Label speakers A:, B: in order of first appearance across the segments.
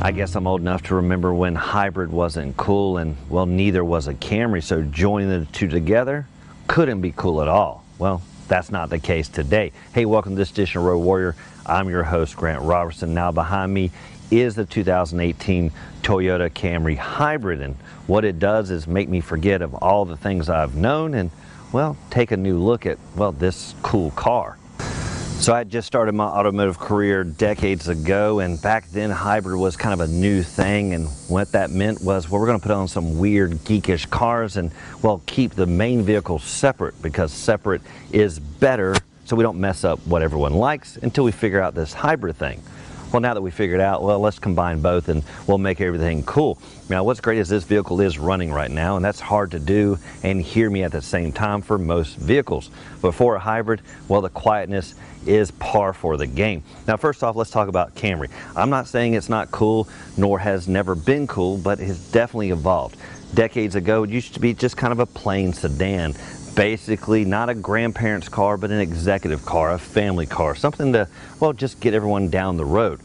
A: I guess I'm old enough to remember when hybrid wasn't cool, and well, neither was a Camry, so joining the two together couldn't be cool at all. Well, that's not the case today. Hey, welcome to this edition of Road Warrior. I'm your host, Grant Robertson. Now behind me is the 2018 Toyota Camry Hybrid, and what it does is make me forget of all the things I've known and, well, take a new look at, well, this cool car. So I had just started my automotive career decades ago, and back then hybrid was kind of a new thing, and what that meant was, well, we're going to put on some weird geekish cars and, well, keep the main vehicle separate, because separate is better so we don't mess up what everyone likes until we figure out this hybrid thing. Well, now that we figured out, well, let's combine both and we'll make everything cool. Now, what's great is this vehicle is running right now, and that's hard to do and hear me at the same time for most vehicles. But for a hybrid, well, the quietness is par for the game. Now, first off, let's talk about Camry. I'm not saying it's not cool, nor has never been cool, but it has definitely evolved. Decades ago, it used to be just kind of a plain sedan. Basically not a grandparent's car, but an executive car, a family car, something to, well, just get everyone down the road.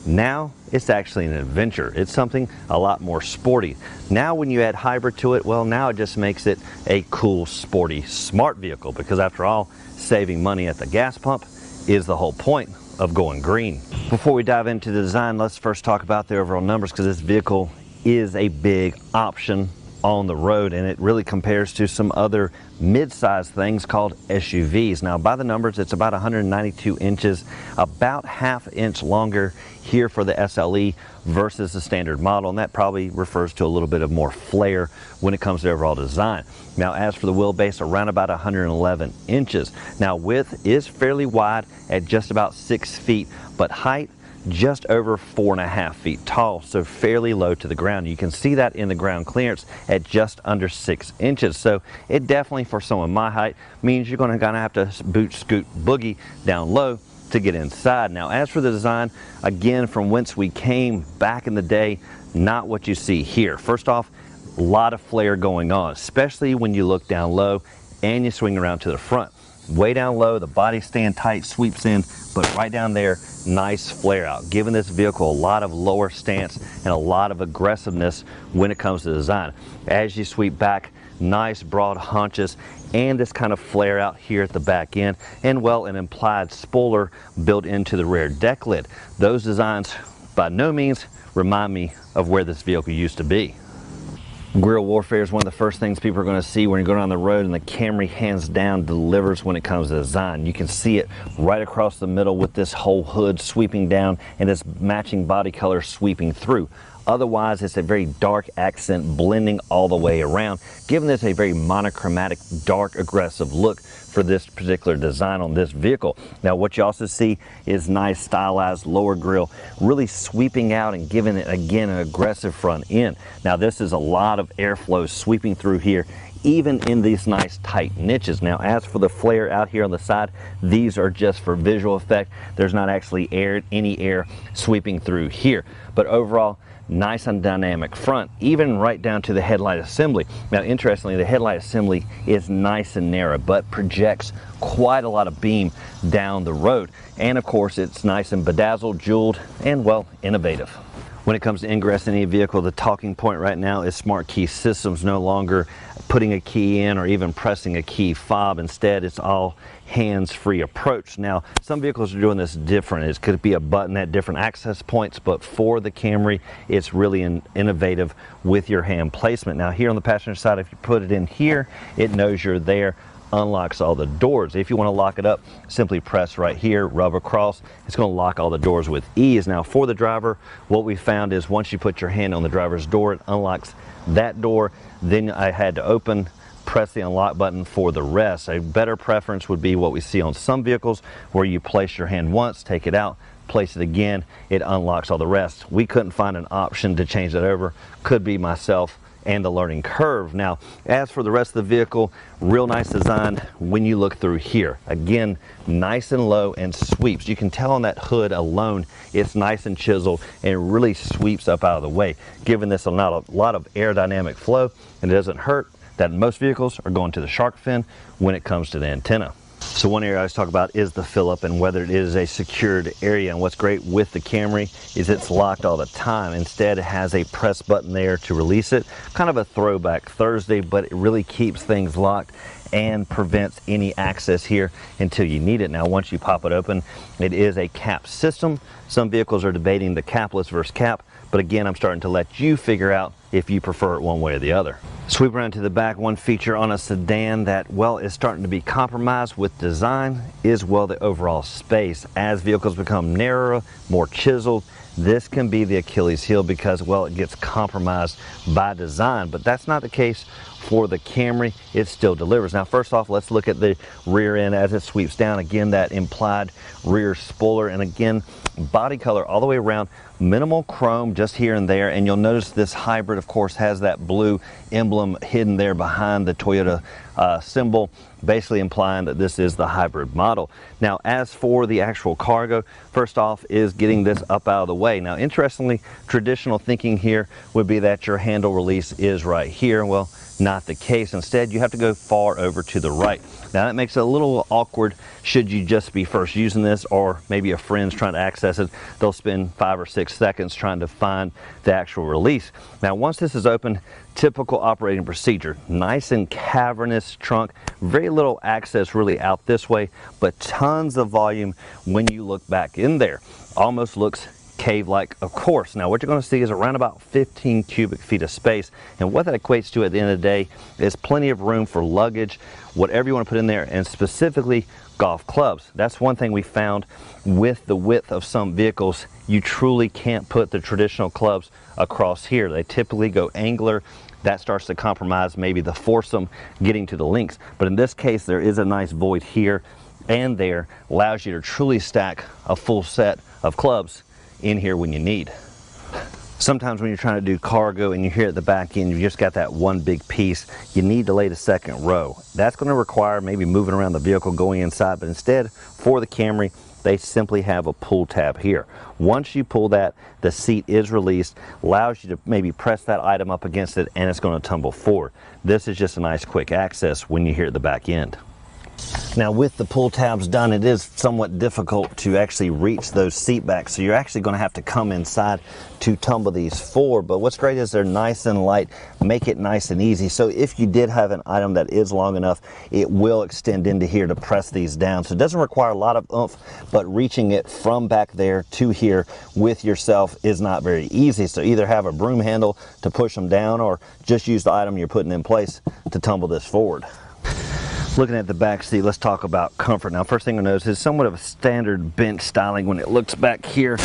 A: Now it's actually an adventure. It's something a lot more sporty. Now when you add hybrid to it, well, now it just makes it a cool, sporty, smart vehicle, because after all, saving money at the gas pump is the whole point of going green. Before we dive into the design, let's first talk about the overall numbers, because this vehicle is a big option on the road, and it really compares to some other mid-sized things called SUVs. Now, by the numbers, it's about 192 inches, about ½ inch longer here for the SLE versus the standard model, and that probably refers to a little bit of more flair when it comes to overall design. Now, as for the wheelbase, around about 111 inches. Now, width is fairly wide at just about 6 feet, but height just over 4.5 feet tall, so fairly low to the ground. You can see that in the ground clearance at just under 6 inches. So it definitely, for someone my height, means you're going to kind of have to boot, scoot, boogie down low to get inside. Now, as for the design, again, from whence we came back in the day, not what you see here. First off, a lot of flair going on, especially when you look down low and you swing around to the front. Way down low, the body stand tight, sweeps in, but right down there, nice flare out, giving this vehicle a lot of lower stance and a lot of aggressiveness when it comes to design. As you sweep back, nice broad haunches and this kind of flare out here at the back end, and well, an implied spoiler built into the rear deck lid. Those designs by no means remind me of where this vehicle used to be. Guerrilla warfare is one of the first things people are going to see when you're going on the road, and the Camry hands down delivers when it comes to design. You can see it right across the middle with this whole hood sweeping down and this matching body color sweeping through. Otherwise, it's a very dark accent blending all the way around, giving this a very monochromatic, dark, aggressive look for this particular design on this vehicle. Now, what you also see is nice stylized lower grille, really sweeping out and giving it, again, an aggressive front end. Now, this is a lot of airflow sweeping through here, even in these nice tight niches. Now, as for the flare out here on the side, these are just for visual effect. There's not actually any air sweeping through here. But overall, nice and dynamic front, even right down to the headlight assembly. Now, interestingly, the headlight assembly is nice and narrow, but projects quite a lot of beam down the road. And of course, it's nice and bedazzled, jeweled, and well, innovative. When it comes to ingress in any vehicle, the talking point right now is smart key systems. No longer putting a key in or even pressing a key fob. Instead, it's all hands-free approach. Now, some vehicles are doing this different. It could be a button at different access points, but for the Camry, it's really innovative with your hand placement. Now, here on the passenger side, if you put it in here, it knows you're there, unlocks all the doors. If you want to lock it up, simply press right here, rub across. It's going to lock all the doors with ease. Now, for the driver, what we found is once you put your hand on the driver's door, it unlocks that door. Then I had to press the unlock button for the rest. A better preference would be what we see on some vehicles, where you place your hand once, take it out, place it again, it unlocks all the rest. We couldn't find an option to change that over. Could be myself and the learning curve. Now, as for the rest of the vehicle, real nice design when you look through here. Again, nice and low and sweeps. You can tell on that hood alone, it's nice and chiseled and it really sweeps up out of the way, giving this a lot of aerodynamic flow, and it doesn't hurt that most vehicles are going to the shark fin when it comes to the antenna. So one area I always talk about is the fill up and whether it is a secured area. And what's great with the Camry is it's locked all the time. Instead, it has a press button there to release it. Kind of a throwback Thursday, but it really keeps things locked and prevents any access here until you need it. Now, once you pop it open, it is a cap system. Some vehicles are debating the capless versus cap, but again, I'm starting to let you figure out if you prefer it one way or the other. Sweep around to the back, one feature on a sedan that, well, is starting to be compromised with design is, well, the overall space. As vehicles become narrower, more chiseled, this can be the Achilles heel because, well, it gets compromised by design, but that's not the case for the Camry. It still delivers. Now, first off, let's look at the rear end as it sweeps down. Again, that implied rear spoiler, and again, body color all the way around, minimal chrome just here and there, and you'll notice this hybrid, of course, has that blue emblem hidden there behind the Toyota symbol, basically implying that this is the hybrid model. Now, as for the actual cargo, first off is getting this up out of the way. Now, interestingly, traditional thinking here would be that your handle release is right here. Well, not the case. Instead, you have to go far over to the right. Now, that makes it a little awkward should you just be first using this, or maybe a friend's trying to access it. They'll spend 5 or 6 seconds trying to find the actual release. Now, once this is open, typical operating procedure, nice and cavernous trunk, very little access really out this way, but tons of volume when you look back in there. Almost looks cave-like, of course. Now, what you're going to see is around about 15 cubic feet of space, and what that equates to at the end of the day is plenty of room for luggage, whatever you want to put in there, and specifically golf clubs. That's one thing we found with the width of some vehicles. You truly can't put the traditional clubs across here. They typically go angular. That starts to compromise maybe the foursome getting to the links, but in this case there is a nice void here and there, allows you to truly stack a full set of clubs in here when you need. Sometimes when you're trying to do cargo and you're here at the back end, you just got that one big piece, you need to lay the second row. That's going to require maybe moving around the vehicle going inside, but instead for the Camry, they simply have a pull tab here. Once you pull that, the seat is released, allows you to maybe press that item up against it, and it's going to tumble forward. This is just a nice quick access when you're here at the back end. Now, with the pull tabs done, it is somewhat difficult to actually reach those seat backs, so you're actually going to have to come inside to tumble these forward. But what's great is they're nice and light, make it nice and easy. So if you did have an item that is long enough, it will extend into here to press these down. So it doesn't require a lot of oomph, but reaching it from back there to here with yourself is not very easy. So either have a broom handle to push them down, or just use the item you're putting in place to tumble this forward. Looking at the back seat, let's talk about comfort. Now, first thing you'll notice is somewhat of a standard bench styling when it looks back here.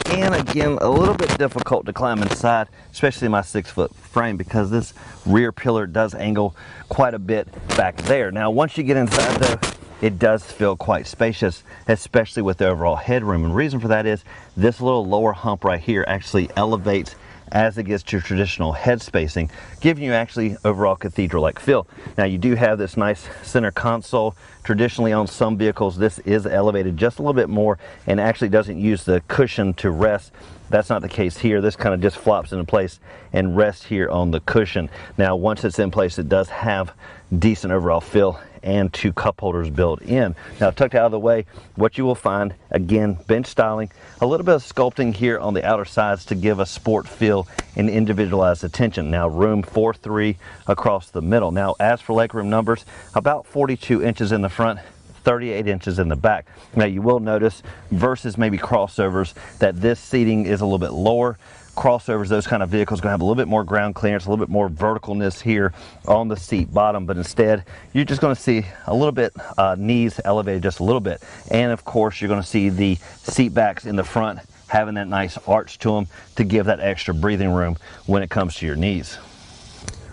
A: And again, a little bit difficult to climb inside, especially my 6-foot frame, because this rear pillar does angle quite a bit back there. Now, once you get inside though, it does feel quite spacious, especially with the overall headroom. And the reason for that is this little lower hump right here actually elevates as it gets to traditional head spacing, giving you actually overall cathedral-like feel. Now, you do have this nice center console. Traditionally on some vehicles, this is elevated just a little bit more and actually doesn't use the cushion to rest. That's not the case here. This kind of just flops into place and rests here on the cushion. Now, once it's in place, it does have decent overall feel and 2 cup holders built in. Now, tucked out of the way, what you will find, again, bench styling, a little bit of sculpting here on the outer sides to give a sport feel and individualized attention. Now, room for 3 across the middle. Now, as for legroom numbers, about 42 inches in the front, 38 inches in the back. Now, you will notice versus maybe crossovers that this seating is a little bit lower. Crossovers, those kind of vehicles, going to have a little bit more ground clearance, a little bit more verticalness here on the seat bottom, but instead you're just going to see a little bit knees elevated just a little bit. And of course, you're going to see the seat backs in the front having that nice arch to them to give that extra breathing room when it comes to your knees.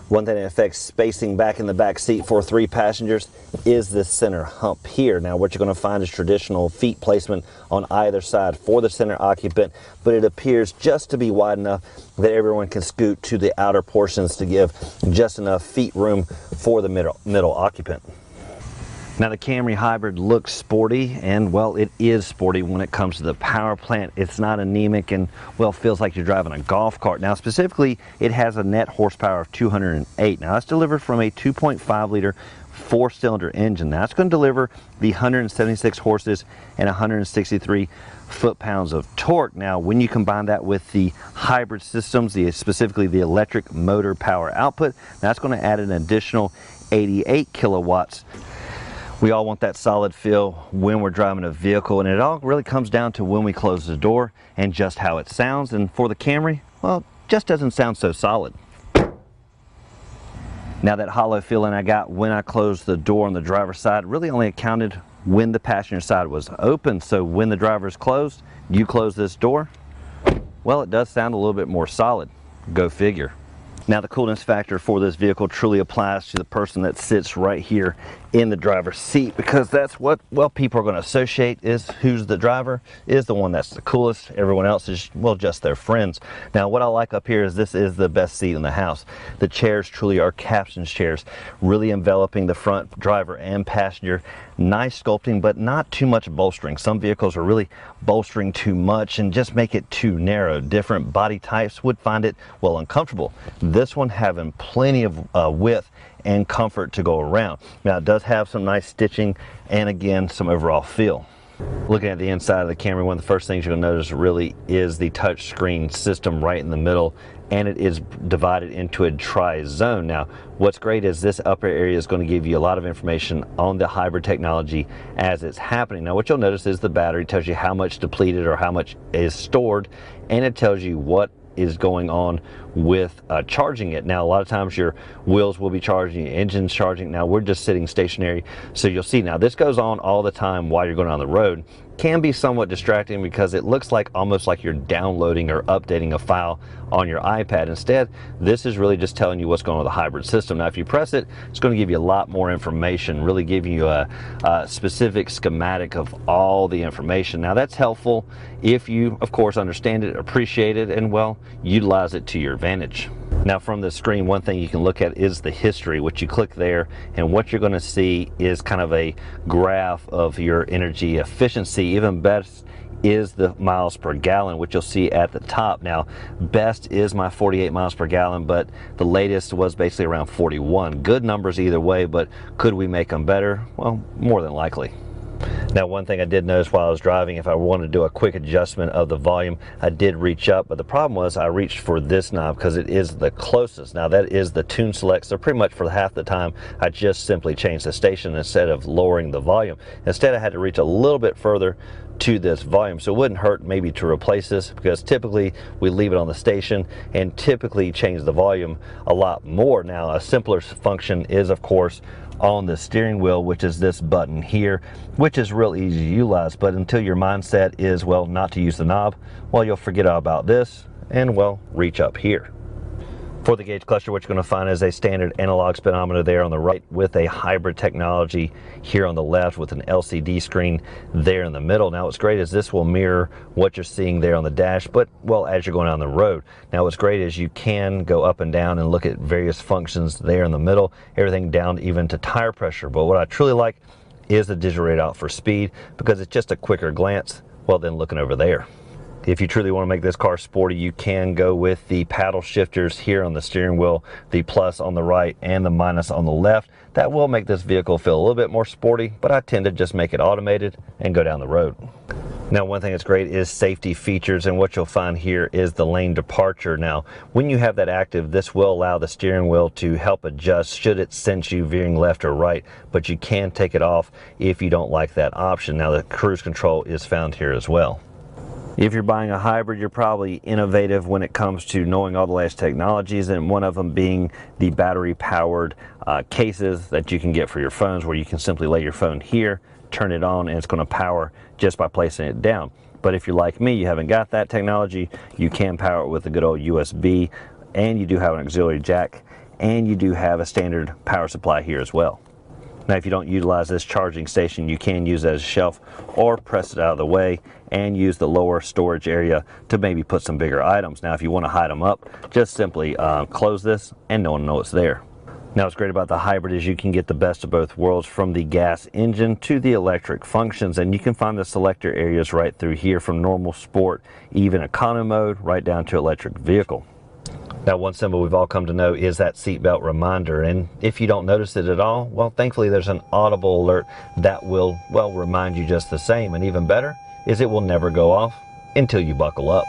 A: One thing that affects spacing back in the back seat for 3 passengers is this center hump here. Now, what you're going to find is traditional feet placement on either side for the center occupant, but it appears just to be wide enough that everyone can scoot to the outer portions to give just enough feet room for the middle occupant. Now, the Camry Hybrid looks sporty, and well, it is sporty when it comes to the power plant. It's not anemic and, well, feels like you're driving a golf cart. Now, specifically, it has a net horsepower of 208. Now, that's delivered from a 2.5 liter 4-cylinder engine. Now it's going to deliver the 176 horses and 163 foot-pounds of torque. Now when you combine that with the hybrid systems, specifically the electric motor power output, that's going to add an additional 88 kilowatts. We all want that solid feel when we're driving a vehicle, and it all really comes down to when we close the door and just how it sounds. And for the Camry, well, it just doesn't sound so solid. Now that hollow feeling I got when I closed the door on the driver's side really only accounted when the passenger side was open. So when the driver's closed, you close this door, well, it does sound a little bit more solid. Go figure. Now the coolness factor for this vehicle truly applies to the person that sits right here in the driver's seat, because that's what, well, people are going to associate is who's the driver is the one that's the coolest. Everyone else is, well, just their friends. Now what I like up here is this is the best seat in the house. The chairs truly are captain's chairs, really enveloping the front driver and passenger. Nice sculpting, but not too much bolstering. Some vehicles are really bolstering too much and just make it too narrow. Different body types would find it, well, uncomfortable. This one having plenty of width and comfort to go around. Now it does have some nice stitching and again some overall feel. Looking at the inside of the Camry, one of the first things you're going to notice really is the touch screen system right in the middle, and it is divided into a tri-zone. Now what's great is this upper area is going to give you a lot of information on the hybrid technology as it's happening. Now what you'll notice is the battery tells you how much depleted or how much is stored, and it tells you what is going on with charging it. Now a lot of times your wheels will be charging, your engine's charging. Now we're just sitting stationary, so you'll see now this goes on all the time while you're going on the road. Can be somewhat distracting because it looks like almost like you're downloading or updating a file on your iPad. Instead, this is really just telling you what's going on with the hybrid system. Now if you press it, it's going to give you a lot more information, really giving you a specific schematic of all the information. Now that's helpful if you of course understand it, appreciate it, and well, utilize it to your advantage. Now from the screen, one thing you can look at is the history, which you click there, and what you're going to see is kind of a graph of your energy efficiency. Even best is the miles per gallon, which you'll see at the top. Now best is my 48 miles per gallon, but the latest was basically around 41. Good numbers either way, but could we make them better? Well, more than likely. Now one thing I did notice while I was driving, if I wanted to do a quick adjustment of the volume, I did reach up, but the problem was I reached for this knob because it is the closest. Now that is the tune select, so pretty much for half the time I just simply changed the station instead of lowering the volume. Instead I had to reach a little bit further to this volume, so it wouldn't hurt maybe to replace this, because typically we leave it on the station and typically change the volume a lot more. Now a simpler function is of course on the steering wheel, which is this button here, which is real easy to utilize, but until your mindset is, well, not to use the knob, well, you'll forget all about this and, well, reach up here. For the gauge cluster, what you're going to find is a standard analog speedometer there on the right with a hybrid technology here on the left with an LCD screen there in the middle. Now what's great is this will mirror what you're seeing there on the dash, but well, as you're going down the road. Now what's great is you can go up and down and look at various functions there in the middle, everything down even to tire pressure. But what I truly like is the digital readout for speed, because it's just a quicker glance, well, then looking over there. If you truly want to make this car sporty, you can go with the paddle shifters here on the steering wheel, the plus on the right and the minus on the left. That will make this vehicle feel a little bit more sporty, but I tend to just make it automated and go down the road. Now one thing that's great is safety features, and what you'll find here is the lane departure. Now when you have that active, this will allow the steering wheel to help adjust should it sense you veering left or right, but you can take it off if you don't like that option. Now the cruise control is found here as well. If you're buying a hybrid, you're probably innovative when it comes to knowing all the latest technologies, and one of them being the battery powered cases that you can get for your phones, where you can simply lay your phone here, turn it on, and it's going to power just by placing it down. But if you're like me, you haven't got that technology, you can power it with a good old USB, and you do have an auxiliary jack, and you do have a standard power supply here as well. Now if you don't utilize this charging station, you can use it as a shelf or press it out of the way and use the lower storage area to maybe put some bigger items. Now if you want to hide them up, just simply close this and no one will know it's there. Now what's great about the hybrid is you can get the best of both worlds, from the gas engine to the electric functions, and you can find the selector areas right through here, from normal, sport, even econo mode, right down to electric vehicle. Now, one symbol we've all come to know is that seatbelt reminder, and if you don't notice it at all, well, thankfully there's an audible alert that will, well, remind you just the same, and even better is it will never go off until you buckle up.